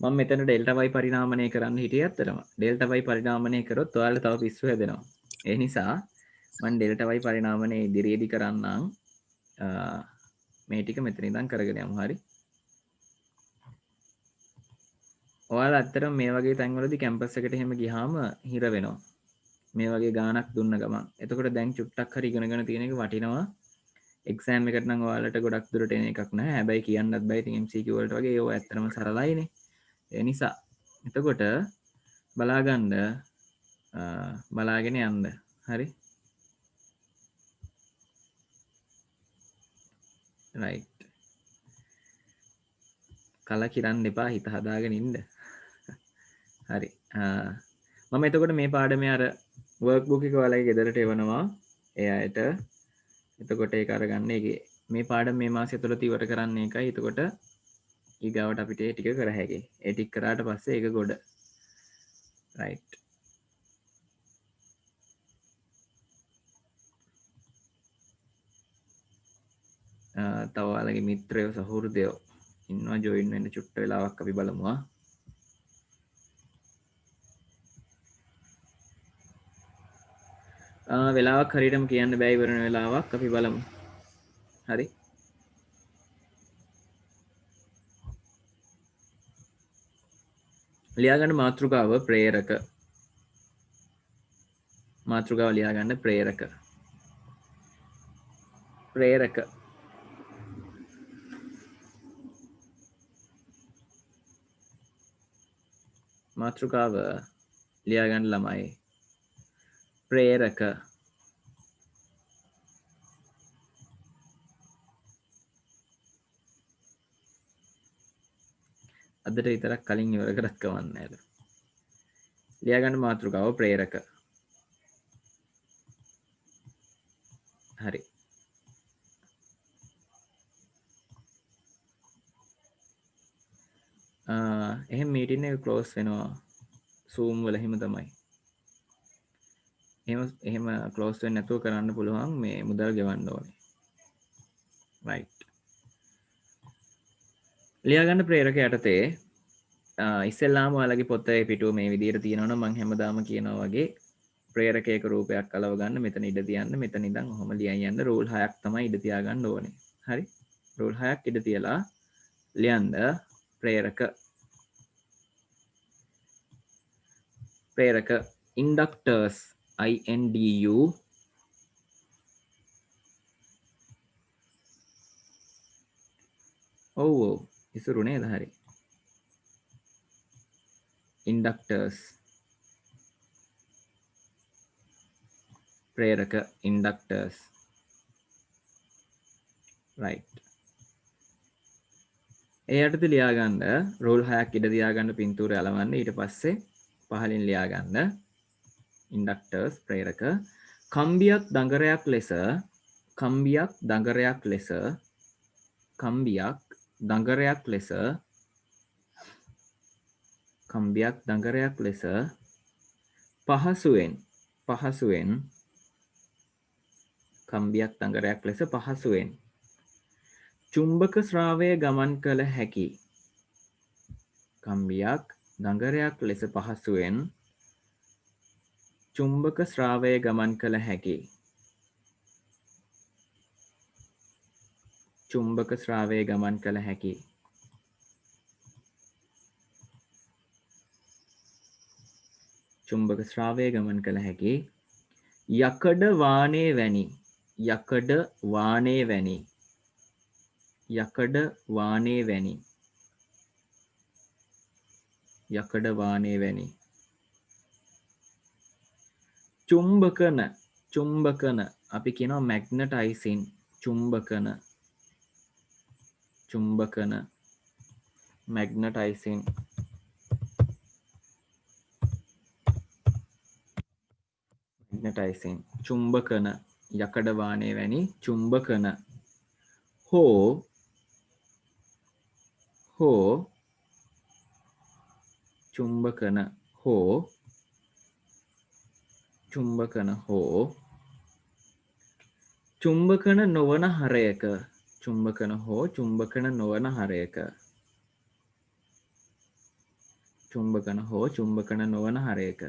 මම මෙතන delta y පරිණාමණය කරන්න හිටියේ අත්‍තරම ඩෙල්ටා y පරිණාමණය කරොත් ඔයාලට තව පිස්සු හැදෙනවා. ඒ නිසා මම ඩෙල්ටා y පරිණාමණය ඉදිරියේදී කරන්නම්. මේ ටික මෙතන ඉඳන් කරගෙන යමු. හරි. ඔයාලා ඇත්තටම මේ වගේ තැන්වලදී කැම්පස් එකට එහෙම ගියාම හිර වෙනවා. මේ වගේ ගාණක් දුන්න ගමන්. එතකොට දැන් චුට්ටක් හරි ඉගෙනගෙන තියෙන එක වටිනවා. එක්සෑම් එකට නම් ඔයාලට ගොඩක් දුරට එන එකක් නෑ. හැබැයි කියන්නත් බෑ. ඉතින් MCQ වලට වගේ ඒව ඇත්තටම සරලයිනේ. ඒ නිසා එතකොට බලාගෙන යන්න. හරි. right. කලකිරන්න එපා. හිත හදාගෙන ඉන්න. හරි. මම එතකොට මේ පාඩමේ අර වර්ක් බුක් එක ඔයාලගේ ගෙදරට එවනවා. ඒ අයට. එතකොට ඒක අරගන්න. ඒකේ මේ පාඩම මේ මාසය තුල ඉවර කරන්න එකයි. එතකොට ඊගාවට අපිට ඒ ටික කර හැකියි. ඒ ටික කරාට පස්සේ ඒක ගොඩ. right. තව ඔයාලගේ මිත්‍රයෝ සහෘදයෝ ඉන්නවා ජොයින් වෙන්න චුට්ට වෙලාවක් අපි බලමු. වෙලාවක් හරියටම කියන්න බෑ ඉවර වෙන වෙලාවක් අපි බලමු. හරි. ලියාගන්න මාතෘකාව ප්‍රේරක. මාතෘකාව ලියාගන්න ප්‍රේරක. ප්‍රේරක. මාතෘකාව ලියාගන්න ළමයි. ප්‍රේරක. අදට විතරක් කලින් ඉවර කරත් කවන්නේ නැහැ. ලියාගන්න මාතෘකාව ප්‍රේරක. හරි. එහෙම මීටින් එක ක්ලෝස් වෙනවා. Zoom වල හිම තමයි. එහෙම ක්ලෝස් වෙන්නේ නැතුව කරන්න පුළුවන් මේ මුදල් ගෙවන්න ඕනේ. right. ලියාගන්න ප්‍රේරක යටතේ ඉස්සෙල්ලාම ඔයාලගේ පොතේ පිටුව මේ විදිහට තියෙනවනම් මම හැමදාම කියනවා වගේ ප්‍රේරකයක රූපයක් අලව ගන්න මෙතන ඉඳ තියන්න මෙතන ඉඳන් ඔහොම ලියන් යන්න රූල් 6ක් තමයි ඉඳ තියාගන්න ඕනේ. හරි. රූල් 6ක් ඉඳ තියලා ලියන්න ප්‍රේරක. ප්‍රේරක inductors INDU ඔව් ඉසුරු නේද? හරි. inductors ප්‍රේරක inductors right. ඒ යටතේ ලියාගන්න රූල් 6ක් ඉඳ තියාගන්න පින්තූරය අලවන්න ඊට පස්සේ පහලින් ලියාගන්න inductors ප්‍රේරක කම්බියක් දඟරයක් ලෙස කම්බියක් දඟරයක් ලෙස කම්බියක් දඟරයක් ලෙස කම්බියක් දඟරයක් ලෙස පහසුවෙන් කම්බියක් දඟරයක් ලෙස පහසුවෙන් චුම්බක ශ්‍රාවය ගමන් කළ හැකි කම්බියක් දඟරයක් ලෙස පහසුවෙන් චුම්බක ශ්‍රාවය ගමන් කළ හැකි චුම්බක ශ්‍රාවය ගමන් කළ හැකි චුම්බක ශ්‍රාවය ගමන් කළ හැකි යකඩ වානේ වැනි යකඩ වානේ වැනි යකඩ වානේ වැනි යකඩ වානේ වැනි චුම්බකන අපි කියනවා මැග්නටයිසින් චුම්බකන මැග්නටයිසින් මැග්නටයිසින් චුම්බකන යකඩ වානේ වැනි චුම්බකන හෝ චුම්බකන චුම්බකන නොවන හරයක චුම්බකන හෝ චුම්බකන නොවන හරයක චුම්බකන හෝ චුම්බකන නොවන හරයක.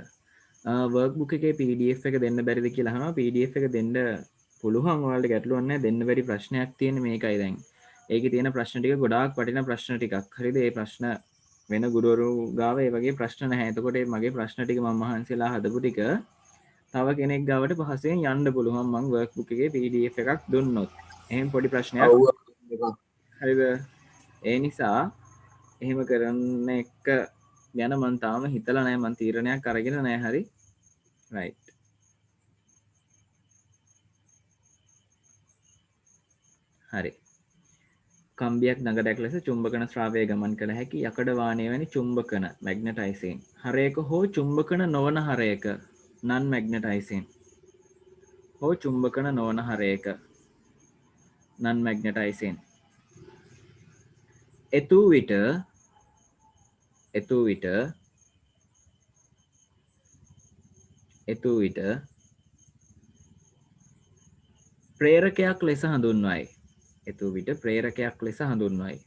වර්ක්බුක් එකේ PDF එක දෙන්න බැරිද කියලා අහනවා. PDF එක දෙන්න පුළුවන්. ඔයාලට ගැටලුවක් නැහැ. දෙන්න බැරි ප්‍රශ්නයක් තියෙන මේකයි දැන්. ඒකේ තියෙන ප්‍රශ්න ටික ගොඩාක් වටිනා ප්‍රශ්න ටිකක්. හරිද? මේ ප්‍රශ්න වෙන ගුරුවරු ගාව ඒ වගේ ප්‍රශ්න නැහැ. එතකොට මගේ ප්‍රශ්න ටික මම මහන්සිලා හදපු ටික තව කෙනෙක් ගාවට පහසෙන් යන්න පුළුවන් මම වර්ක්බුක් එකේ PDF එකක් දුන්නොත්. එහෙම පොඩි ප්‍රශ්නයක්. ඔව් හරිද? ඒ නිසා එහෙම කරන්න එක ගැන මම තාම හිතලා නැහැ. මම තීරණයක් අරගෙන නැහැ. හරි. right. හරි. කම්බියක් නගරයක් ලෙස චුම්බකන ශ්‍රාවය ගමන් කළ හැකි යකඩ වාණය වැනි චුම්බකන මැග්නටයිසින් හරයක හෝ චුම්බකන නොවන හරයක non මැග්නටයිසින් හෝ චුම්බකන නොවන හරයක non මැග්නටයිසින් එතු විට ප්‍රේරකයක් ලෙස හඳුන්වයි.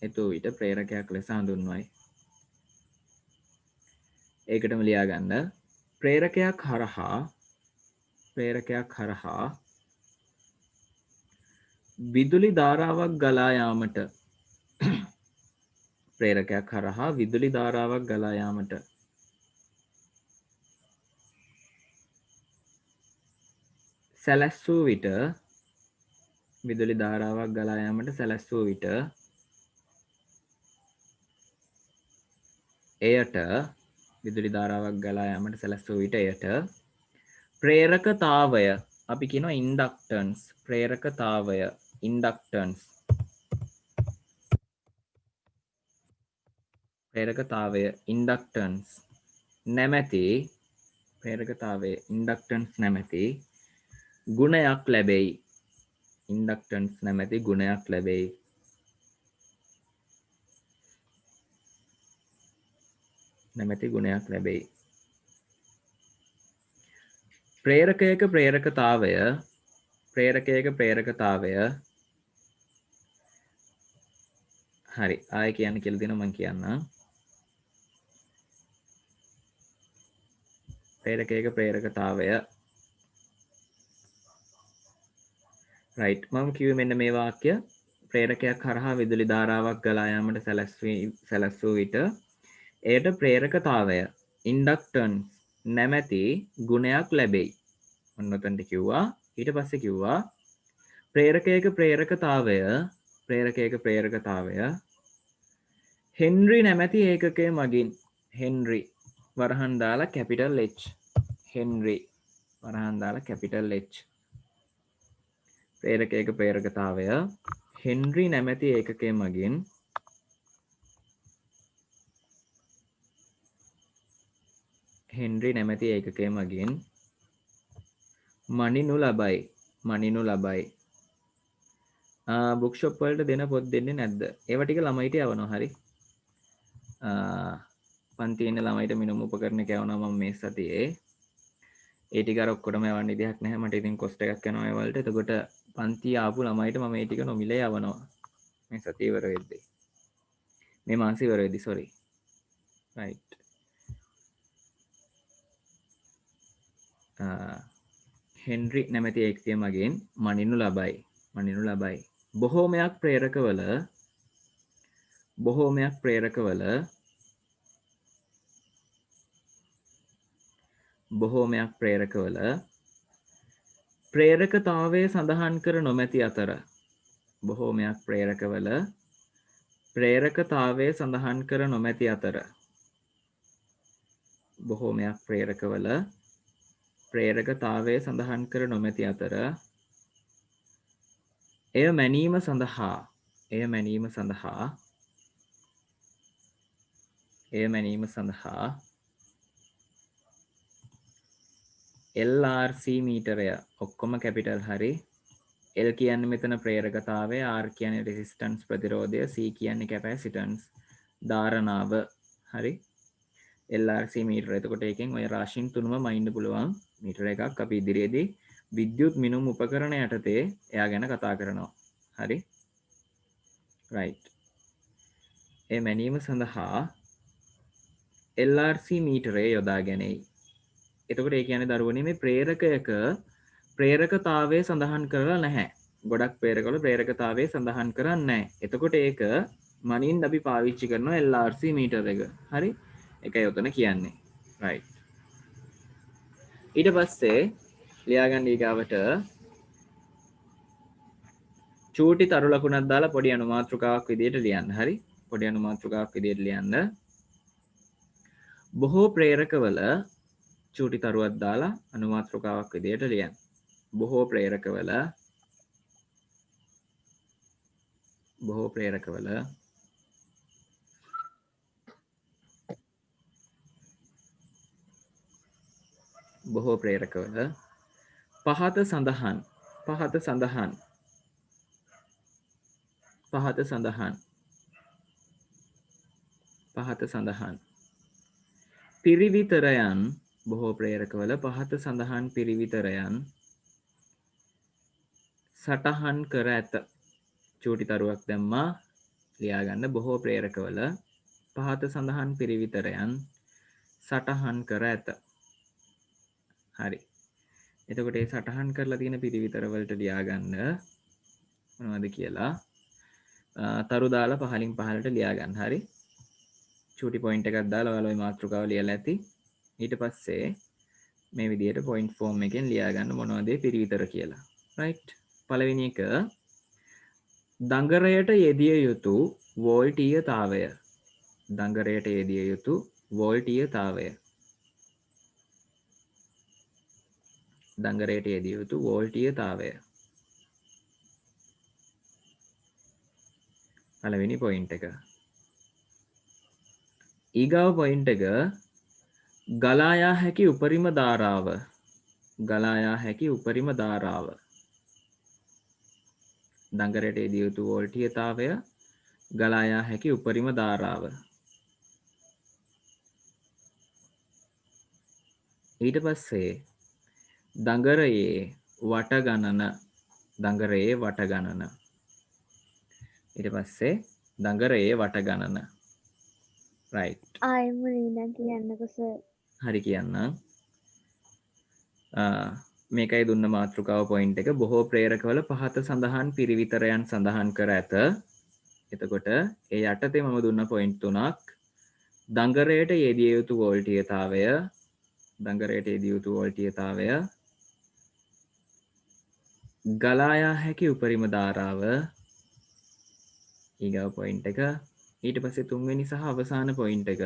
එතු විට ප්‍රේරකයක් ලෙස හඳුන්වයි. ඒකටම ලියා ගන්න. ප්‍රේරකයක් හරහා විදුලි ධාරාවක් ගලා යාමට සැලැස්සූ විට එයට ප්‍රේරකතාවය අපි කියනවා ඉන්ඩක්ටන්ස් නැමැති ගුණයක් ලැබෙයි. ප්‍රේරකයක ප්‍රේරකතාවය හරි ආයෙ කියන්න කියලා දෙනවා මම කියන්නම්. ප්‍රේරකයක ප්‍රේරකතාවය right මම කිව්වේ මෙන්න මේ වාක්‍ය ප්‍රේරකයක් හරහා විදුලි ධාරාවක් ගලා යාමට සැලැස්සූ විට එයට ප්‍රේරකතාවය ඉන්ඩක්ටන්ස් නැමැති ගුණයක් ලැබෙයි. ඔන්න ඔතනට කිව්වා. ඊට පස්සේ කිව්වා ප්‍රේරකයක ප්‍රේරකතාවය හෙන්රි නැමැති ඒකකය මගින් හෙන්රි වරහන් දාලා කැපිටල් H ප්‍රේරකයක ප්‍රේරකතාවය හෙන්රි නැමැති ඒකකය මගින් මනිනු ලබයි. බුක්ෂොප් වලට දෙන පොත් දෙන්නේ නැද්ද? ඒව ටික ළමයිට යවනවා. හරි. පන්තියේ ඉන්න ළමයිට මිනුම් උපකරණ කැවනවා මම මේ සතියේ. ඒ ටික අර ඔක්කොටම යවන්න විදිහක් නැහැ. මට ඉතින් කොස්ට් එකක් යනවා ඒ වලට. එතකොට පන්ති ආපු ළමයිට මම මේ ටික නොමිලේ යවනවා. මේ සතිය ඉවර වෙද්දී. මේ මාසෙ ඉවර වෙද්දී sorry. right. හෙන්රි නැමැති ඒකකය මගින් මනිනු ලබයි. බොහෝමයක් ප්‍රේරකවල ප්‍රේරකතාවය සඳහන් කර නොමැති අතර එය මැනීම සඳහා LRC මීටරය ඔක්කොම කැපිටල් හරි. L කියන්නේ මෙතන ප්‍රේරකතාවය, R කියන්නේ රෙසිස්ටන්ස් ප්‍රතිරෝධය, C කියන්නේ කැපැසිටන්ස් ධාරණාව. හරි. LRC මීටර. එතකොට එකෙන් ඔය රාශීන් තුනම මයින්ඩ් පුළුවන් මීටර එකක් අපි ඉදිරියේදී විද්‍යුත් මිනුම් උපකරණ යටතේ එයා ගැන කතා කරනවා. හරි. right. ඒ මැනීම සඳහා LRC මීටරය යොදා ගැනීම. එතකොට ඒ කියන්නේ දරුවනේ මේ ප්‍රේරකයක ප්‍රේරකතාවය සඳහන් කරලා නැහැ. ගොඩක් ප්‍රේරකවල ප්‍රේරකතාවය සඳහන් කරන්නේ නැහැ. එතකොට ඒක මනින් අපි පාවිච්චි කරනවා LRC මීටර එක. හරි? ඒකයි උතන කියන්නේ. right. ඊට පස්සේ ලියාගන්න ඊගාවට චූටි තරු ලකුණක් දාලා පොඩි අනුමාත්‍රකාවක් විදිහට ලියන්න. හරි? පොඩි අනුමාත්‍රකාවක් විදිහට ලියන්න. බොහෝ ප්‍රේරකවල චූටි තරුවක් දාලා අනුමාත්‍රකාවක් විදිහට ලියන්න. බොහෝ ප්‍රේරකවල බොහෝ ප්‍රේරකවල පහත සඳහන් පිරිවිතරයන් බොහෝ ප්‍රේරකවල පහත සඳහන් පිරිවිතරයන් සටහන් කර ඇත. චූටි තරුවක් දැම්මා ලියාගන්න. බොහෝ ප්‍රේරකවල පහත සඳහන් පිරිවිතරයන් සටහන් කර ඇත. හරි. එතකොට ඒ සටහන් කරලා තියෙන පිරිවිතර වලට ලියාගන්න මොනවද කියලා තරු දාලා පහලින් පහලට ලියාගන්න. හරි. චූටි පොයින්ට් එකක් දාලා ඔයාලා ওই මාතෘකාව ලියලා ඇති. ඊට පස්සේ මේ විදිහට පොයින්ට් ෆෝම් එකෙන් ලියාගන්න මොනවද පිරිවිතර කියලා. right. පළවෙනි එක දඟරයට යෙදිය යුතු වෝල්ටීයතාවය. දඟරයට යෙදිය යුතු වෝල්ටීයතාවය. දඟරයට යෙදිය යුතු වෝල්ටීයතාවය. පළවෙනි පොයින්ට් එක. ඊගාව පොයින්ට් එක ගලා යා හැකි උපරිම ධාරාව. ගලා යා හැකි උපරිම ධාරාව. දඟරයට යෙදිය යුතු වෝල්ටීයතාවය ගලා යා හැකි උපරිම ධාරාව. ඊට පස්සේ දඟරයේ වට ගණන. දඟරයේ වට ගණන. ඊට පස්සේ දඟරයේ වට ගණන. right. ආයෙම නීනා කියන්නකෝ සර්. හරි කියන්නම්. මේකයි දුන්න මාතෘකාව පොයින්ට් එක. බොහෝ ප්‍රේරකවල පහත සඳහන් පිරිවිතරයන් සඳහන් කර ඇත. එතකොට ඒ යටතේ මම දුන්න පොයින්ට් තුනක්. දඟරයට යෙදිය යුතු වෝල්ටීයතාවය. දඟරයට යෙදිය යුතු වෝල්ටීයතාවය. ගලා යා හැකි උපරිම ධාරාව. ඊගාව පොයින්ට් එක. ඊට පස්සේ තුන්වෙනි සහ අවසාන පොයින්ට් එක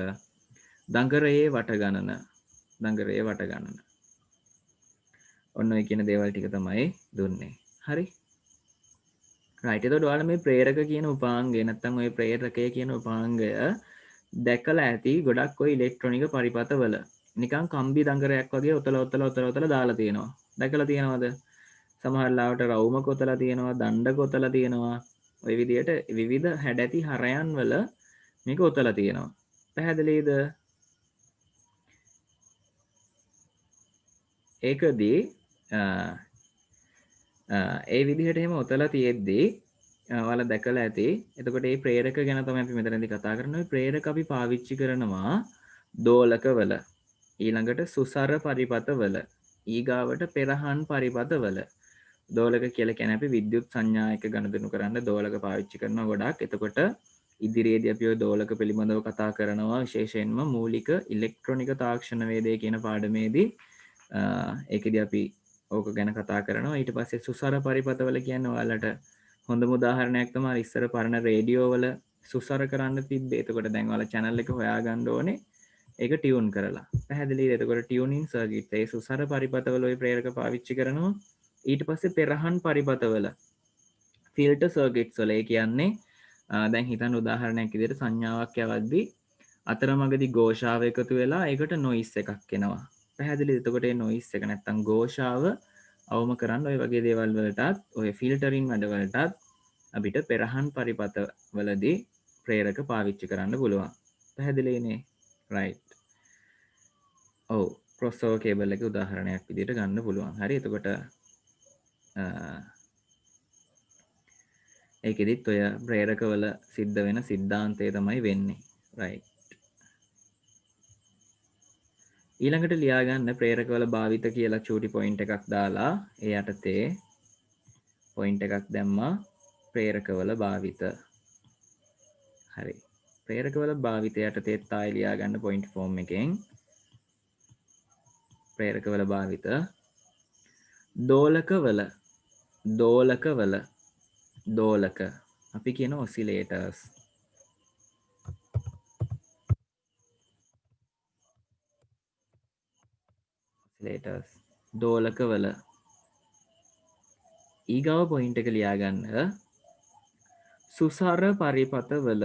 දඟරයේ වට ගණන. දඟරයේ වට ගණන. ඔන්න ඔය කියන දේවල් ටික තමයි දුන්නේ. හරි. right. එතකොට ඔයාලා මේ ප්‍රේරක කියන උපාංගය නැත්නම් ඔය ප්‍රේරකය කියන උපාංගය දැකලා ඇති ගොඩක් ඔය ඉලෙක්ට්‍රොනික පරිපථවල. නිකන් කම්බි දඟරයක් වගේ ඔතල දාලා තියෙනවා. දැකලා තියෙනවද? සමහර ලාවට රවුම කොතලා තියෙනවා, දණ්ඩ කොතලා තියෙනවා. ඔය විදිහට විවිධ හැඩැති හරයන් වල මේක ඔතලා තියෙනවා. පැහැදිලිද? ඒකදී ඒ විදිහට එහෙම ඔතලා තියෙද්දී ඔයාලා දැකලා ඇති. එතකොට මේ ප්‍රේරක ගැන තමයි අපි මෙතනදී කතා කරන්නේ. ප්‍රේරක අපි පාවිච්චි කරනවා දෝලකවල, ඊළඟට සුසර පරිපථවල, ඊගාවට පෙරහන් පරිපථවල. දෝලක කියලා කියන්නේ අපි විද්‍යුත් සංඥායක ගණදෙනු කරන්න දෝලක පාවිච්චි කරනවා ගොඩක්. එතකොට ඉදිරියේදී අපි ඔය දෝලක පිළිබඳව කතා කරනවා විශේෂයෙන්ම මූලික ඉලෙක්ට්‍රොනික තාක්ෂණ වේදය කියන පාඩමේදී. ඒකෙදී අපි ඕක ගැන කතා කරනවා. ඊට පස්සේ සුසර පරිපථවල කියන්නේ ඔයාලට හොඳම උදාහරණයක් තමයි ඉස්සර පරණ රේඩියෝ වල සුසර කරන්න තිබ්බේ. එතකොට දැන් ඔයාලා channel එක හොයාගන්න ඕනේ. ඒක ටියුන් කරලා. පැහැදිලිද? එතකොට ටියුනින් සර්කිට් ඒ සුසර පරිපථවල ওই ප්‍රේරක පාවිච්චි කරනවා. ඊට පස්සේ පෙරහන් පරිපථවල ෆිල්ටර් සර්කිට්ස් වල ඒ කියන්නේ දැන් හිතන්න උදාහරණයක් විදිහට සංඥාවක් යවද්දී අතරමඟදී ഘോഷාව එකතු වෙලා ඒකට නොයිස් එකක් එනවා. පැහැදිලිද? එතකොට ඒ නොයිස් එක නැත්තම් ഘോഷාව අවම කරන්න ඔය වගේ දේවල් වලටත් ඔය ෆිල්ටරින් වැඩවලටත් අපිට පෙරහන් පරිපථ වලදී ප්‍රේරක පාවිච්චි කරන්න පුළුවන්. පැහැදිලිනේ? right. ඔව් crossover cable එක උදාහරණයක් විදිහට ගන්න පුළුවන්. හරි. එතකොට ඒකෙදිත් ඔය ප්‍රේරකවල සිද්ධ වෙන සිද්ධාන්තය තමයි වෙන්නේ. right. ඊළඟට ලියා ගන්න ප්‍රේරකවල භාවිත කියලා චූටි පොයින්ට් එකක් දාලා ඒ යටතේ පොයින්ට් එකක් දැම්මා ප්‍රේරකවල භාවිත. හරි. ප්‍රේරකවල භාවිතය යටතේ තායි ලියා ගන්න පොයින්ට් ෆෝම් එකෙන් ප්‍රේරකවල භාවිත දෝලකවල දෝලක අපි කියන ඔසිලේටර්ස් දෝලකවල ඊගාව පොයින්ට් එක ලියා ගන්න සුසර පරිපතවල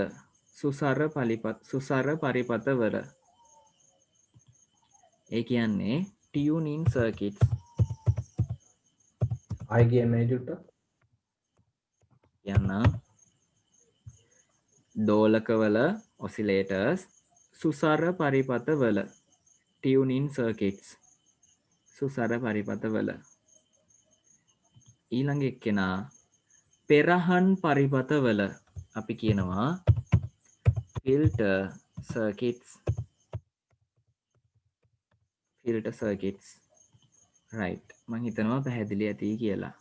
ඒ කියන්නේ tuning circuits ආයිගේ මේ ජුට්ට යන්න දෝලකවල ඔසිලේටර්ස් සුසර පරිපතවල tuning circuits සුසර පරිපතවල ඊළඟ එක්කෙනා පෙරහන් පරිපතවල අපි කියනවා filter circuits right මං හිතනවා පැහැදිලි ඇති කියලා.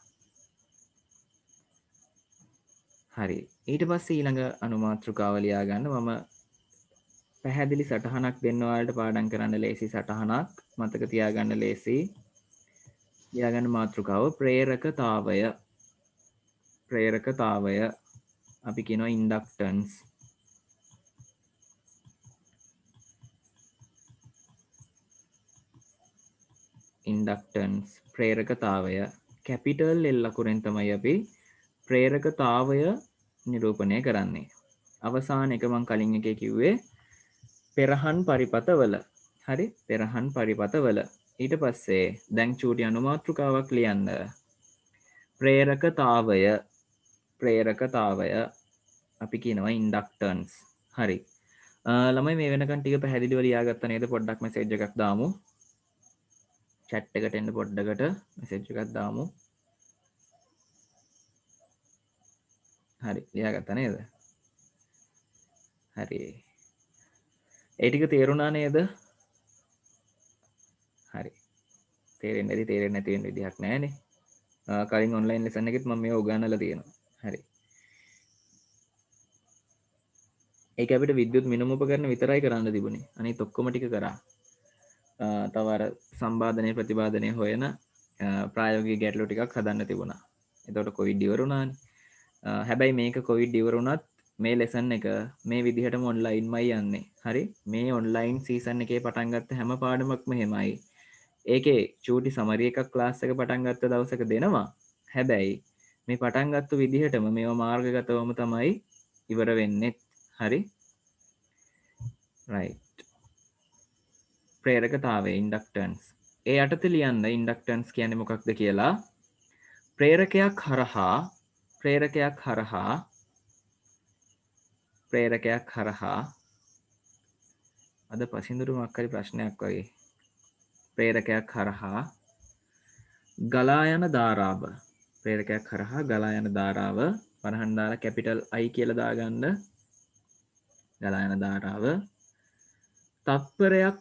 හරි ඊට පස්සේ ඊළඟ අනුමාත්‍රිකාව ලියා ගන්න මම පැහැදිලි සටහනක් දෙන්න ඔයාලට පාඩම් කරන්න ලේසි සටහනක් මතක තියාගන්න ලේසි. ලියාගන්න මාතෘකාව ප්‍රේරකතාවය අපි කියනවා ඉන්ඩක්ටන්ස් ප්‍රේරකතාවය කැපිටල් L අකුරෙන් තමයි අපි ප්‍රේරකතාවය නිරූපණය කරන්නේ. අවසාන එක මං කලින් එකේ කිව්වේ පෙරහන් පරිපතවල. හරි පෙරහන් පරිපතවල. ඊට පස්සේ දැන් චූටි අනුමාතෘකාවක් ලියන්න. ප්‍රේරකතාවය අපි කියනවා ඉන්ඩක්ටන්ස්. හරි ළමයි මේ වෙනකන් ටික පැහැදිලිව ලියාගත්ත නේද? පොඩ්ඩක් මෙසේජ් එකක් දාමු. chat එකට එන්න පොඩ්ඩකට මෙසේජ් එකක් දාමු. හරි ලියාගත්ත නේද? හරි ඒ ටික තේරුණා නේද? හරි තේරෙන්නේ නැති වෙන විදිහක් නැහැනේ. කලින් ඔන්ලයින් ලෙසන් එකෙත් මම මේව උගන්වලා තියෙනවා. හරි ඒක අපිට විද්‍යුත් මිනුම් උපකරණ විතරයි කරන්න තිබුණේ. අනිත් ඔක්කොම ටික කරා. තව අර සම්බාධනය ප්‍රතිබාධනය හොයන ප්‍රායෝගික ගැටලු ටිකක් හදන්න තිබුණා. එතකොට කොවිඩ් ඉවර වුණානේ. හැබැයි මේක කොවිඩ් ඉවර වුණත් මේ ලෙසන් එක මේ විදිහටම ඔන්ලයින්මයි යන්නේ. හරි මේ ඔන්ලයින් සීසන් එකේ පටන් ගත්ත හැම පාඩමක්ම එහෙමයි. ඒකේ චූටි සමරි එකක් ක්ලාස් එක පටන් ගත්ත දවසක දෙනවා. හැබැයි මේ පටන් ගත්ත විදිහටම මේවා මාර්ගගතවම තමයි ඉවර වෙන්නේ. හරි right ප්‍රේරකතාවය ඉන්ඩක්ටන්ස් ඒ යටතේ ලියන්න ඉන්ඩක්ටන්ස් කියන්නේ මොකක්ද කියලා. ප්‍රේරකයක් හරහා අද පසිඳුරුමක් හරි ප්‍රශ්නයක් වගේ. ප්‍රේරකයක් හරහා ගලා යන ධාරාව වරහන් දාලා කැපිටල් I කියලා දාගන්න. ගලා යන ධාරාව තත්පරයක්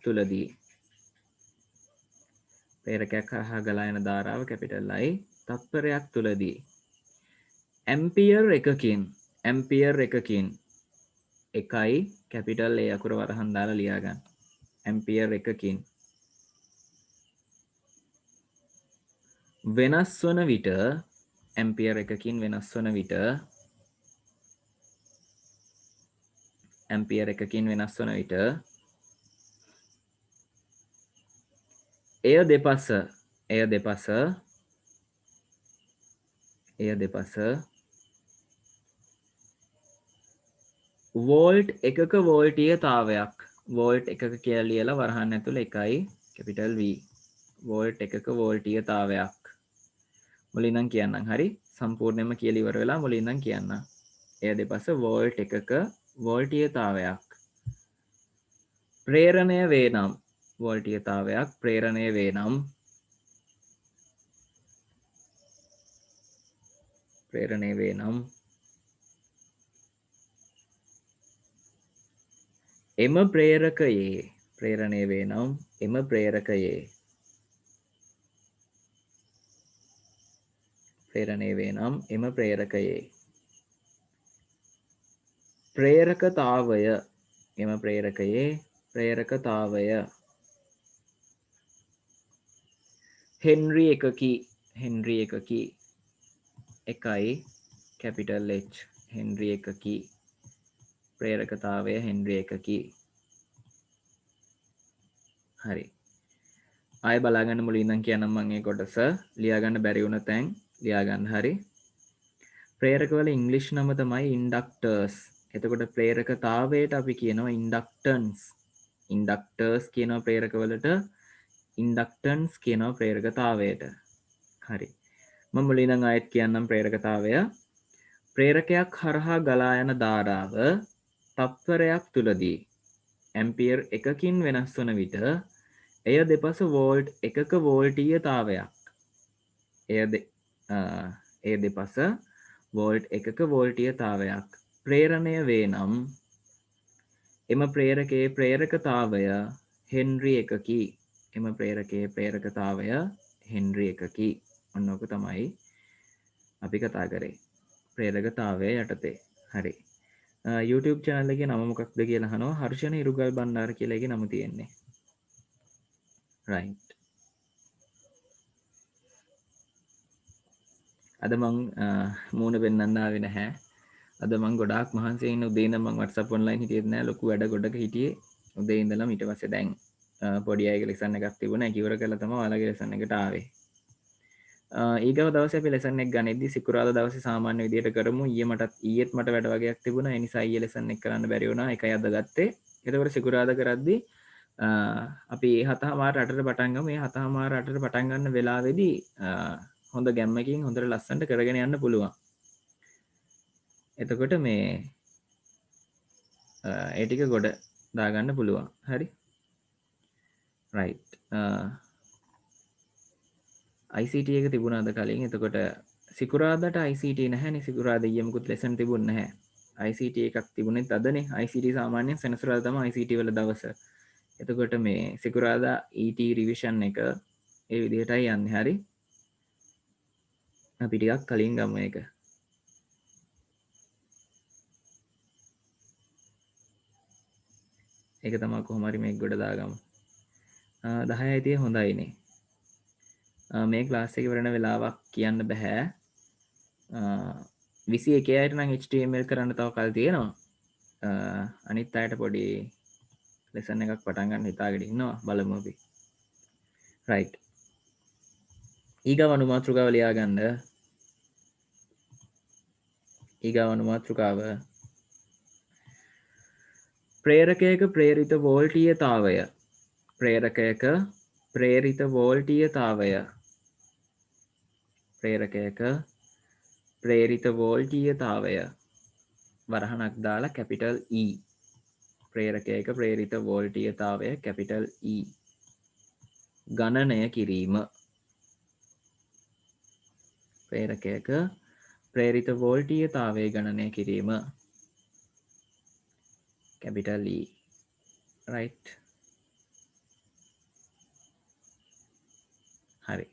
තුලදී ප්‍රේරකයක් හරහා ගලා යන ධාරාව කැපිටල් I තත්පරයක් තුලදී ඇම්පියර් එකකින් එකයි කැපිටල් A අකුර වරහන් දාලා ලියා ගන්න. ඇම්පියර් එකකින් වෙනස් වන විට එය දෙපස වෝල්ට් එකක වෝල්ටීයතාවයක් කියලා ලියලා වරහන් ඇතුළේ එකයි කැපිටල් V වෝල්ට් එකක වෝල්ටීයතාවයක් මුලින් නම් කියන්නම්. හරි සම්පූර්ණයෙන්ම කියලා ඉවර වෙලා මුලින් නම් කියන්න. එය දෙපස වෝල්ට් එකක වෝල්ටීයතාවයක් ප්‍රේරණය වේ නම් ප්‍රේරණය වේ නම් එම ප්‍රේරකයේ ප්‍රේරණය වේ නම් එම ප්‍රේරකයේ ප්‍රේරණය වේ නම් එම ප්‍රේරකයේ ප්‍රේරකතාවය එම ප්‍රේරකයේ ප්‍රේරකතාවය හෙන්රි එකකි හෙන්රි එකකි එකයි කැපිටල් H හෙන්රි එකකි ප්‍රේරකතාවය හෙන්රි එකකි හරි ආය බලාගන්න මුලින්නම් කියන්නම් මම මේ කොටස ලියාගන්න බැරි වුණ තැන් ලියාගන්න හරි ප්‍රේරකවල ඉංග්ලිෂ් නම තමයි ඉන්ඩක්ටර්ස් එතකොට ප්‍රේරකතාවයට අපි කියනවා ඉන්ඩක්ටන්ස් ඉන්ඩක්ටර්ස් කියනවා ප්‍රේරකවලට ඉන්ඩක්ටන්ස් කියනවා ප්‍රේරකතාවයට හරි මම මුලින්නම් ආයෙත් කියන්නම් ප්‍රේරකතාවය ප්‍රේරකයක් හරහා ගලා යන ධාරාව තත්පරයක් තුලදී ඇම්පියර් එකකින් වෙනස් වන විට එය දෙපස වෝල්ට් එකක වෝල්ටීයතාවයක් එය දෙපස වෝල්ට් එකක වෝල්ටීයතාවයක් ප්‍රේරණය වේ නම් එම ප්‍රේරකයේ ප්‍රේරකතාවය හෙන්රි එකකි එම ප්‍රේරකයේ ප්‍රේරකතාවය හෙන්රි එකකි ඔන්නෝක තමයි අපි කතා කරේ ප්‍රේරකතාවය යටතේ හරි YouTube channel එකේ නම මොකක්ද කියලා අහනවා හර්ෂණ ඉරුගල් බණ්ඩාර කියලා එකේ නම තියෙන්නේ right අද මං මූණ පෙන්වන්න ආවේ නැහැ අද මං ගොඩාක් මහන්සි වෙන උදේ ඉඳන් මං WhatsApp online හිටියෙත් නැහැ ලොකු වැඩ ගොඩක හිටියේ උදේ ඉඳලා ඊට පස්සේ දැන් පොඩි අයගේ ලෙසන් එකක් තිබුණා ඒක ඉවර කළා තමයි ඔයාලගේ ලෙසන් එකට ආවේ ඊගව දවසේ අපි ලෙසන් එක ගනිද්දි සිකුරාදා දවසේ සාමාන්‍ය විදියට කරමු ඊයේත් මට වැඩ වගේක් තිබුණා ඒ නිසා ඊයේ ලෙසන් එක කරන්න බැරි වුණා ඒකයි අද ගත්තේ එතකොට සිකුරාදා කරද්දි අපි 7:00ට පටන් ගමු මේ 7:00ට පටන් ගන්න වෙලාවේදී හොඳ ගැම්මකින් හොඳට ලස්සනට කරගෙන යන්න පුළුවන් එතකොට මේ ඒ ටික ගොඩ දාගන්න පුළුවන් හරි right ICT එක තිබුණාද කලින් එතකොට සිකුරාදාට ICT නැහැනේ සිකුරාදා ඊයේ මුකුත් ලෙසන් තිබුණ නැහැ ICT එකක් තිබුණෙත් අදනේ ICT සාමාන්‍යයෙන් සෙනසුරාදා තමයි ICT වල දවස එතකොට මේ සිකුරාදා ET රිවිෂන් එක ඒ විදිහටයි යන්නේ හරි අපි ටිකක් කලින් ගමු ඒක ඒක තමයි කොහොම හරි මේක ගොඩ දාගමු 10යි තිය හොඳයිනේ මේ ක්ලාස් එක ඉවරන වෙලාවක් කියන්න බෑ 21 අයට නම් HTML කරන්න තව කල් තියෙනවා අනිත් අයට පොඩි ලෙසන් එකක් පටන් ගන්න හිතාගෙන ඉන්නවා බලමු අපි right ඊගව අනුමාත්‍රිකාව ලියා ගන්න ඊගව අනුමාත්‍රිකාව ප්‍රේරකයක ප්‍රේරිත වෝල්ටීයතාවය ප්‍රේරකයක ප්‍රේරිත වෝල්ටීයතාවය ප්‍රේරකයක ප්‍රේරිත වෝල්ටීයතාවය වරහණක් දාලා කැපිටල් E ප්‍රේරකයක ප්‍රේරිත වෝල්ටීයතාවය කැපිටල් E ගණනය කිරීම ප්‍රේරකයක ප්‍රේරිත වෝල්ටීයතාවය ගණනය කිරීම කැපිටල් E right හරි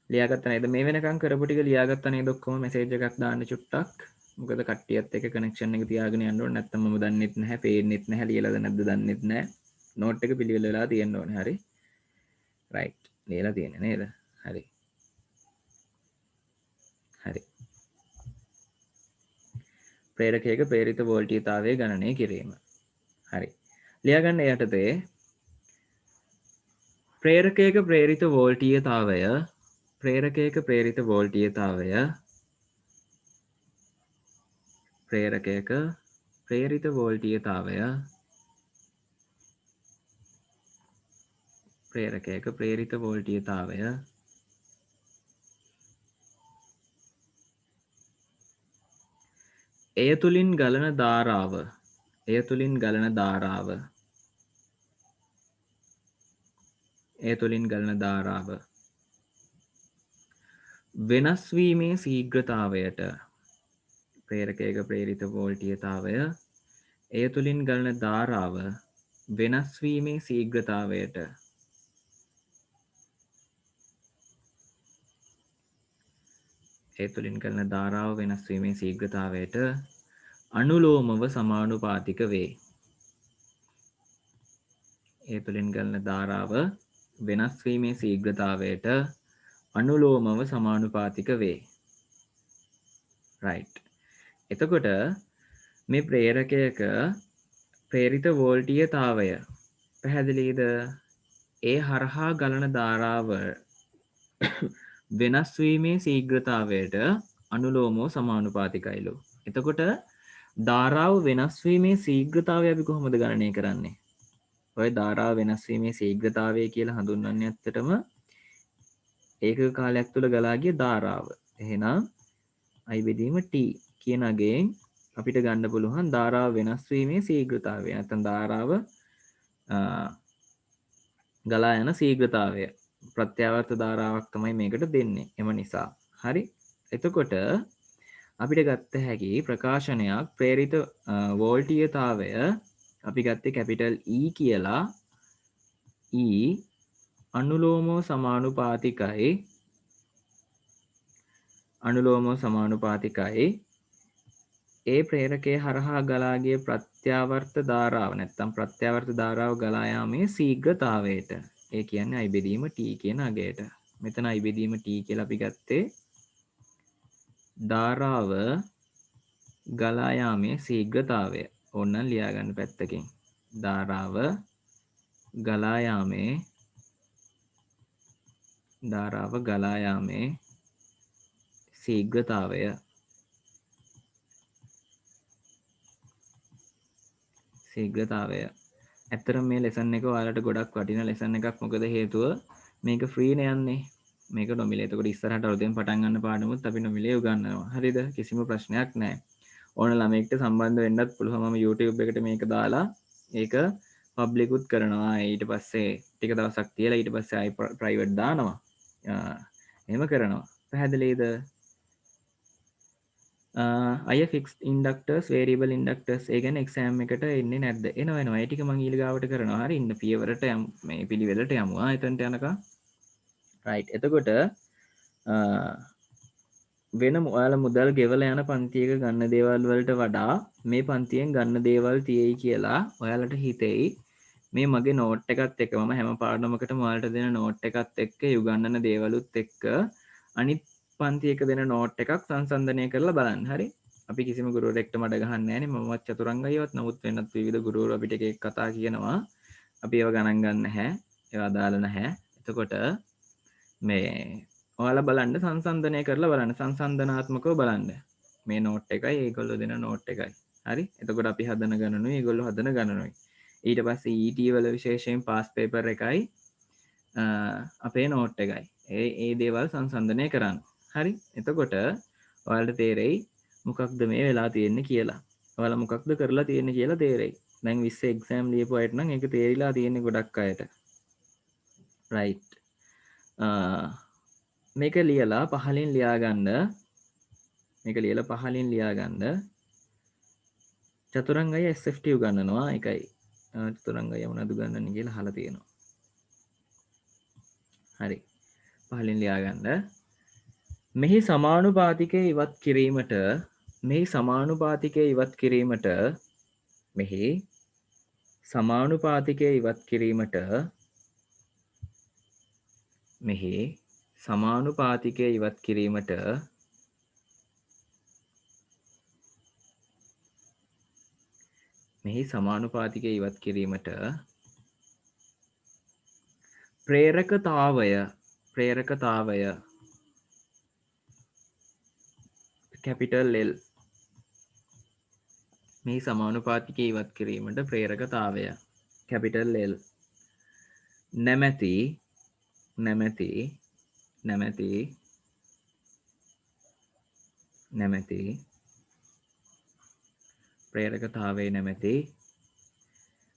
ලියාගත්ත නේද මේ වෙනකන් කරපු ටික ලියාගත්ත නේද ඔක්කොම මෙසේජ් එකක් දාන්න චුට්ටක් මොකද කට්ටියත් එක්ක කනෙක්ෂන් එක තියාගෙන යන්න ඕනේ නැත්නම් මම දන්නෙත් නැහැ පේන්නෙත් නැහැ ලියලාද නැද්ද දන්නෙත් නැහැ නෝට් එක පිළිවෙල වෙලා තියෙන්න ඕනේ හරි right ලියලා තියෙන්නේ නේද හරි හරි ප්‍රේරකයක ප්‍රේරිත වෝල්ටීයතාවය ගණනය කිරීම හරි ලියාගන්න යටතේ ප්‍රේරකයක ප්‍රේරිත වෝල්ටීයතාවය ප්‍රේරකයක ප්‍රේරිත වෝල්ටීයතාවය ප්‍රේරකයක ප්‍රේරිත වෝල්ටීයතාවය ප්‍රේරකයක ප්‍රේරිත වෝල්ටීයතාවය එය තුලින් ගලන ධාරාව එය තුලින් ගලන ධාරාව එය තුලින් ගලන ධාරාව වෙනස් වීමේ ශීඝ්‍රතාවයට ප්‍රේරකයක ප්‍රේරිත වෝල්ටීයතාවය එය තුලින් ගලන ධාරාව වෙනස් වීමේ ශීඝ්‍රතාවයට ඒ තුලින් ගලන ධාරාව වෙනස් වීමේ ශීඝ්‍රතාවයට අනුලෝමව සමානුපාතික වේ. ඒ තුලින් ගලන ධාරාව වෙනස් වීමේ ශීඝ්‍රතාවයට අනුලෝමව සමානුපාතික වේ. right. එතකොට මේ ප්‍රේරකයක ප්‍රේරිත වෝල්ටීයතාවය පැහැදිලිද? ඒ හරහා ගලන ධාරාව වෙනස් වීමේ ශීඝ්‍රතාවයට අනුලෝමව සමානුපාතිකයිලු. එතකොට ධාරාව වෙනස් වීමේ ශීඝ්‍රතාවය අපි කොහොමද ගණනය කරන්නේ? ඔය ධාරාව වෙනස් වීමේ ශීඝ්‍රතාවය කියලා හඳුන්වන්නේ ඇත්තටම ඒකක කාලයක් තුළ ගලා ගිය ධාරාව. එහෙනම් I බෙදීම T කියන අගයෙන් අපිට ගන්න පුළුවන් ධාරාව වෙනස් වීමේ ශීඝ්‍රතාවය. නැත්නම් ධාරාව ගලා යන ශීඝ්‍රතාවය. ප්‍රත්‍යාවර්ත ධාරාවක් තමයි මේකට දෙන්නේ. එම නිසා. හරි. එතකොට අපිට ගත්ත හැකි ප්‍රකාශනයක් ප්‍රේරිත වෝල්ටීයතාවය අපි ගත්තේ කැපිටල් E කියලා. E අනුලෝමව සමානුපාතිකයි ඒ ප්‍රේරකයේ හරහා ගලා ගිය ප්‍රත්‍යාවර්ත ධාරාව නැත්නම් ප්‍රත්‍යාවර්ත ධාරාව ගලා යාමේ ශීඝ්‍රතාවයට. ඒ කියන්නේ I බෙදීම T කියන අගයට. මෙතන I බෙදීම T කියලා අපි ගත්තේ ධාරාව ගලා යාමේ ශීඝ්‍රතාවය. ඕනනම් ලියා ගන්න පැත්තකින්. ධාරාව ගලා යාමේ ශීඝ්‍රතාවය. ඇත්තටම මේ ලෙසන් එක ඔයාලට ගොඩක් වටින ලෙසන් එකක්. මොකද හේතුව මේක ෆ්‍රී නේ යන්නේ. මේක නොමිලේ. එතකොට ඉස්සරහට අලුතෙන් පටන් ගන්න පාඩමුත් අපි නොමිලේ උගන්වනවා. හරිද? කිසිම ප්‍රශ්නයක් නැහැ. ඕන ළමයෙක්ට සම්බන්ධ වෙන්නත් පුළුවන්. මම YouTube එකට මේක දාලා ඒක පබ්ලිකුත් කරනවා. ඊට පස්සේ ටික දවසක් තියලා ඊට පස්සේ ආයි ප්‍රයිවට් දානවා. එහෙම කරනවා. පැහැදිලිද? අය ෆික්ස් ඉන්ඩක්ටර්ස් වේරියබල් ඉන්ඩක්ටර්ස් ඒ කියන්නේ එක්සෑම් එකට එන්නේ නැද්ද? එනවා. ඒ ටික මම ඊළඟාවට කරනවා. හරි. ඉන්න පියවරට මේ පිළිවෙලට යමු. එතනට යනකම්. right. එතකොට වෙන ඔයාලා මුදල් ගෙවලා යන පන්තියක ගන්න දේවල් වලට වඩා මේ පන්තියෙන් ගන්න දේවල් තියෙයි කියලා ඔයාලට හිතෙයි. මේ මගේ නෝට් එකත් එක්ක මම හැම පාඩමකටම ඔයාලට දෙන නෝට් එකත් එක්ක උගන්වන දේවලුත් එක්ක අනිත් පන්තියක දෙන නෝට් එකක් සංසන්දනය කරලා බලන්න. හරි. අපි කිසිම ගුරුවරයෙක්ට මඩ ගහන්නේ නැහැ නේ. මමවත් චතුරංගයවත්. නමුත් වෙනත් විවිධ ගුරුවරු අපිට එක කතා කියනවා. අපි ඒව ගණන් ගන්න නැහැ. ඒවා අදාළ නැහැ. එතකොට මේ ඔයාලා බලන්න සංසන්දනය කරලා බලන්න. සංසන්දනාත්මකව බලන්න. මේ නෝට් එකයි ඒගොල්ලෝ දෙන නෝට් එකයි. හරි. එතකොට අපි හදන ගණනුයි ඒගොල්ලෝ හදන ගණනුයි. ඊට පස්සේ ET වල විශේෂයෙන් පාස් පේපර් එකයි අපේ නෝට් එකයි. ඒ දේවල් සංසන්දනය කරන්න. හරි. එතකොට ඔයාලට තේරෙයි මොකක්ද මේ වෙලා තියෙන්නේ කියලා. ඔයාලා මොකක්ද කරලා තියෙන්නේ කියලා තේරෙයි. දැන් 20 එක්සෑම් ලියපු අයට නම් ඒක තේරිලා තියෙන්නේ ගොඩක් අයට. right. මේක ලියලා පහලින් ලියාගන්න. චතුරංගය SFT උගන්වනවා. ඒකයි චතුරංගය මොනවද උගන්වන්නේ කියලා අහලා තියෙනවා. හරි. පහලින් ලියාගන්න. මෙහි සමානුපාතිකය ඉවත් කිරීමට මෙහි සමානුපාතිකය ඉවත් කිරීමට ප්‍රේරකතාවය capital L මේ සමානුපාතිකය ඉවත් කිරීමට ප්‍රේරකතාවය capital L නැමැති ප්‍රේරකතාවයේ නැමැති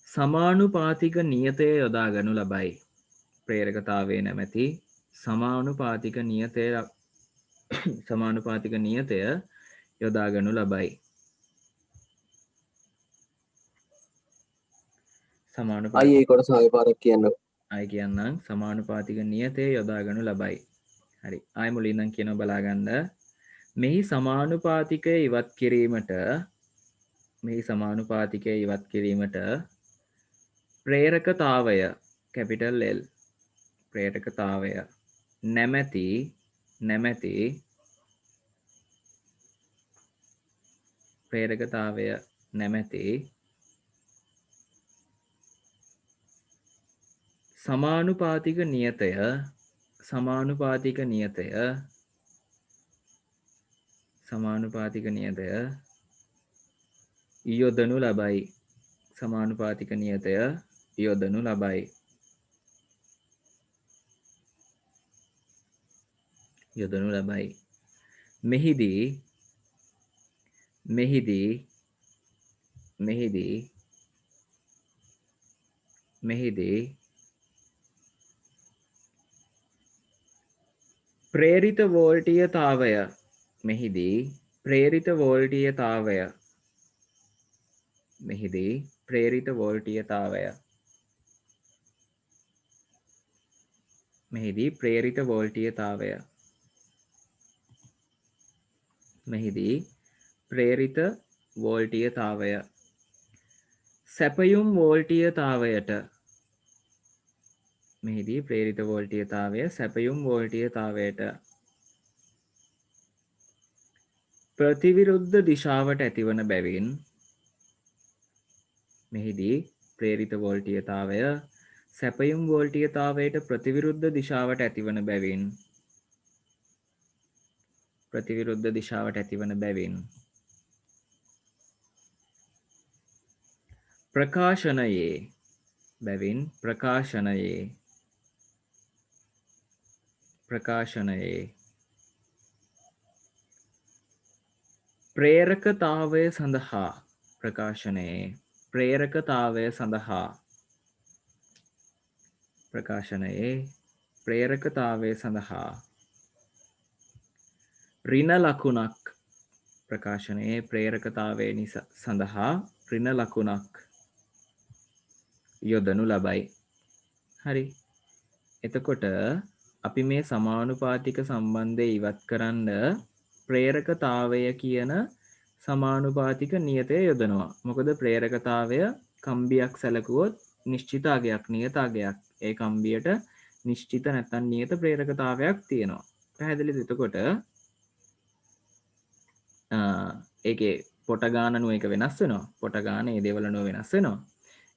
සමානුපාතික නියතය යොදා ගනු ලබයි. ප්‍රේරකතාවයේ නැමැති සමානුපාතික නියතය සමානුපාතික නියතය යොදා ගනු ලබයි. සමානුපාතික අයි ඒ කොටස ආයෙ පාරක් කියන්න. අය කියන්නම් සමානුපාතික නියතය යොදා ගනු ලබයි. හරි. ආයෙ මුලින් ඉඳන් කියනවා බලා ගන්න. මෙහි සමානුපාතිකය ඉවත් කිරීමට ප්‍රේරකතාවය කැපිටල් L ප්‍රේරකතාවය නැමැති ප්‍රේරකතාවය නැමැති සමානුපාතික නියතය යොදනු ලබයි. සමානුපාතික නියතය යොදනු ලබයි. මෙහිදී ප්‍රේරිත වෝල්ටීයතාවය සැපයුම් වෝල්ටීයතාවයට ප්‍රතිවිරුද්ධ දිශාවට ඇතිවන බැවින් ප්‍රකාශනයේ ප්‍රේරකතාවය සඳහා ඍණ ලකුණක් යොදනු ලබයි. හරි. එතකොට අපි මේ සමානුපාතික සම්බන්ධය ඉවත් කරන්න ප්‍රේරකතාවය කියන සමානුපාතික නියතය යොදනවා. මොකද ප්‍රේරකතාවය කම්බියක් සැලකුවොත් නිශ්චිත අගයක් නියත අගයක්. ඒ කම්බියට නිශ්චිත නැත්නම් නියත ප්‍රේරකතාවයක් තියෙනවා. පැහැදිලිද? එතකොට ඒකේ පොට ගාන අනුව ඒක වෙනස් වෙනවා. පොට ගාන ඒ දේවල් අනුව වෙනස් වෙනවා.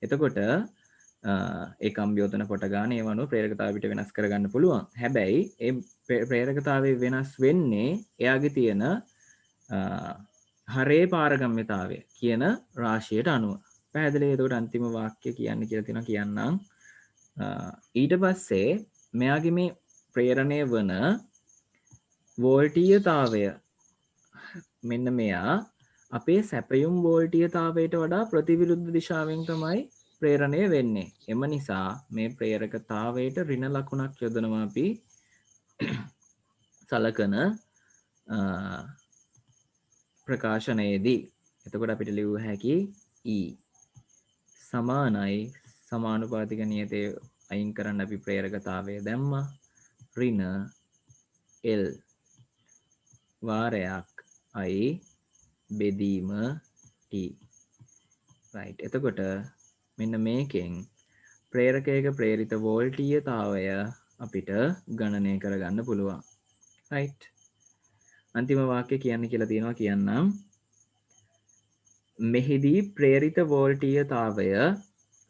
එතකොට ඒ කම්බියෝතන පොට ගාන ඒව අනුව ප්‍රේරකතාවය පිට වෙනස් කරගන්න පුළුවන්. හැබැයි ඒ ප්‍රේරකතාවය වෙනස් වෙන්නේ එයාගේ තියෙන හරේ පාරගම්‍යතාවය කියන රාශියට අනුව. පැහැදිලිද? එතකොට අන්තිම වාක්‍ය කියන්න කියලා තියෙනවා කියන්නම්. ඊට පස්සේ මෙයාගේ මේ ප්‍රේරණය වන වෝල්ටීයතාවය මෙන්න මෙයා අපේ සැපයුම් වෝල්ටීයතාවයට වඩා ප්‍රතිවිරුද්ධ දිශාවෙන් තමයි ප්‍රේරණය වෙන්නේ. එම නිසා මේ ප්‍රේරකතාවයට ඍණ ලකුණක් යොදනවා අපි සලකන ප්‍රකාශනයේදී. එතකොට අපිට ලියව හැකි E සමානයි සමානුපාතික නියතය අයින් කරන්න අපි ප්‍රේරකතාවය දැම්මා ඍණ L වාරයක් I බෙදීම T. right. එතකොට මෙන්න මේකෙන් ප්‍රේරකයක ප්‍රේරිත වෝල්ටීයතාවය අපිට ගණනය කරගන්න පුළුවන්. right. අන්තිම වාක්‍ය කියන්න කියලා තියෙනවා කියන්නම්. මෙහිදී ප්‍රේරිත වෝල්ටීයතාවය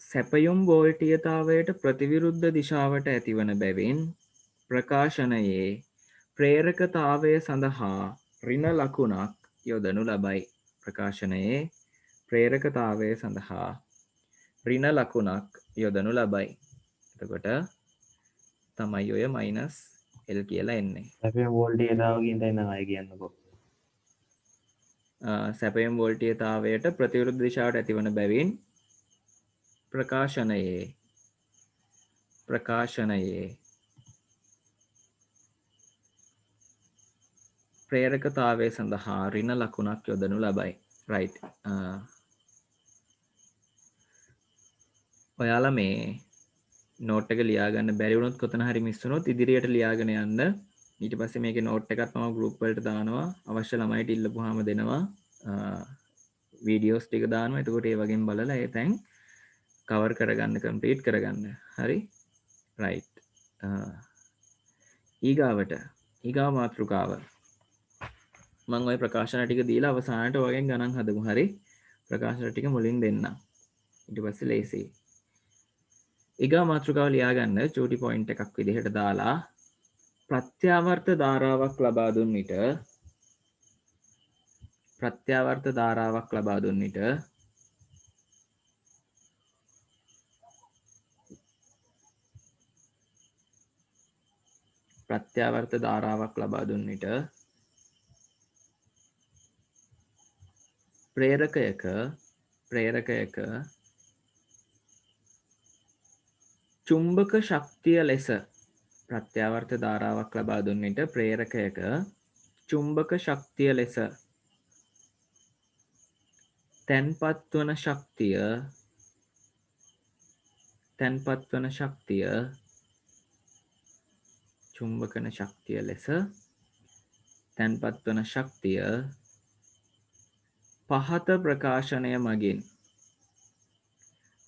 සැපයුම් වෝල්ටීයතාවයට ප්‍රතිවිරුද්ධ දිශාවට ඇතිවන බැවින් ප්‍රකාශනයේ ප්‍රේරකතාවය සඳහා ඍණ ලකුණක් යොදනු ලබයි. ප්‍රකාශනයේ ප්‍රේරකතාවය සඳහා ඍණ ලකුණක් යොදනු ලබයි. එතකොට තමයි ඔය -L කියලා එන්නේ. සැපයුම් වෝල්ටීයතාවකින් දැන් අය කියන්නකෝ. සැපයුම් වෝල්ටීයතාවයට ප්‍රතිවිරුද්ධ දිශාවට ඇතිවන බැවින් ප්‍රේරකතාවය සඳහා ඍණ ලකුණක් යොදනු ලබයි. right. ඔයාලා මේ නෝට් එක ලියාගන්න බැරි වුණොත් කොතන හරි මිස් වුණොත් ඉදිරියට ලියාගෙන යන්න. ඊට පස්සේ මේකේ නෝට් එකක් මම ගෲප් වලට දානවා. අවශ්‍ය ළමයිට ඉල්ලපුවාම දෙනවා. වීඩියෝස් ටික දානවා. එතකොට ඒ වගේම බලලා ඒ තැන් කවර් කරගන්න, කම්ප්ලීට් කරගන්න. හරි. right. ඊගාව මාතෘකාව මම ওই ප්‍රකාශන ටික දීලා අවසානට වගේ ගණන් හදමු. හරි. ප්‍රකාශන ටික මුලින් දෙන්නම්. ඊට පස්සේ ලේසි. ඊගා මාතෘකාව ලියා ගන්න චූටි පොයින්ට් එකක් විදිහට දාලා ප්‍රත්‍යාවර්ත ධාරාවක් ලබා දුන් විට ප්‍රත්‍යාවර්ත ධාරාවක් ලබා දුන් විට ප්‍රේරකයක චුම්බක ශක්තිය ලෙස ප්‍රත්‍යාවර්ත ධාරාවක් ලබා දුන් විට ප්‍රේරකයක චුම්බක ශක්තිය ලෙස තැන්පත් වන ශක්තිය චුම්බකන ශක්තිය ලෙස තැන්පත් වන ශක්තිය පහත ප්‍රකාශනය මගින්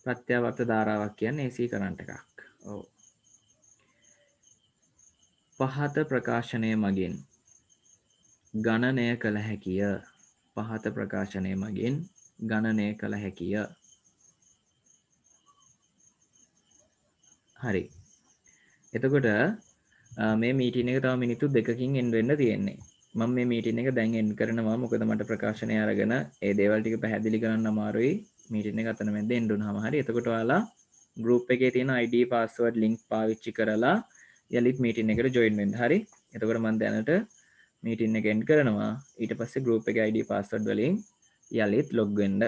ප්‍රත්‍යාවර්ත ධාරාවක් කියන්නේ AC කරන්ට් එකක්. ඔව්. පහත ප්‍රකාශනය මගින් ගණනය කළ හැකිය. පහත ප්‍රකාශනය මගින් ගණනය කළ හැකිය. හරි. එතකොට මේ මීටින් එක තව මිනිත්තු 2කින් එන්ඩ් වෙන්න තියෙන්නේ. මම මේ මීටින් එක දැන් එන්ඩ් කරනවා. මොකද මට ප්‍රකාශනය අරගෙන ඒ දේවල් ටික පැහැදිලි කරන්න අමාරුයි. මීටින් එක අතන මැද එන්ඩ් වුණාම හරි. එතකොට ඔයාලා group එකේ තියෙන ID password link පාවිච්චි කරලා යලිත් මීටින් එකට join වෙන්න. හරි. එතකොට මම දැනට මීටින් එක එන්ඩ් කරනවා. ඊට පස්සේ group එකේ ID password වලින් යලිත් log වෙන්න.